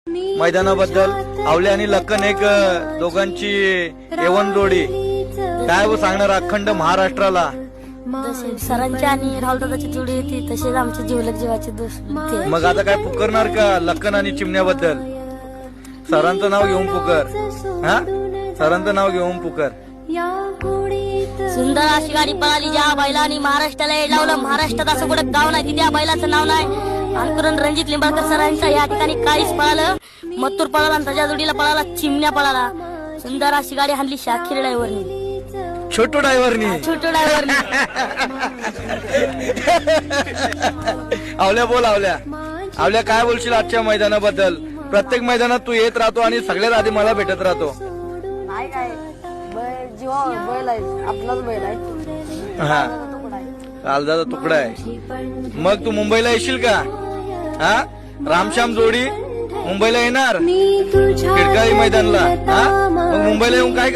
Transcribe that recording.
मैदानाबद्दल. आवले आणि लक्कन एक दोघांची एवन जोडी काय व सांगणार अखंड महाराष्ट्राला. सरांची आणि राहुल दादाची जोडी होती तसेच आमचे जिवलग जीवाचे दोस्त. मग आता काय पुकारणार का लक्कन आणि चिमण्याबद्दल? सरांचं नाव घेऊन पुकार. हा सरांचं नाव घेऊन पुकार. सुंदर अशी गाडी पळाली ज्या बैलांनी महाराष्ट्राला एड लावलं. महाराष्ट्रात असं कुठं गाव नाही की त्या बैलाचं नाव नाही. अनुकरण रणजित लिंबाळकर सरांच्या या ठिकाणी काळीच पळालं, मत्तूर पळाला आणि त्याच्या जोडीला पळाला चिमण्या पळाला. सुंदर अशी गाडी हाणली शाखीर ड्रायव्हरनी, छोटू ड्रायव्हरनी. आवल्या बोल. आवल्या काय बोलशील आजच्या मैदानाबद्दल? प्रत्येक मैदानात तू येत राहतो आणि सगळ्यात आधी मला भेटत राहतो. बैल आहे आपलाच बैल आहे. हा लालदाचा तुकडा आहे. मग तू मुंबईला येशील का? हा रामश्याम जोडी मुंबईला येणार खिडकाळी मैदानला. हा मग मुंबईला येऊन काय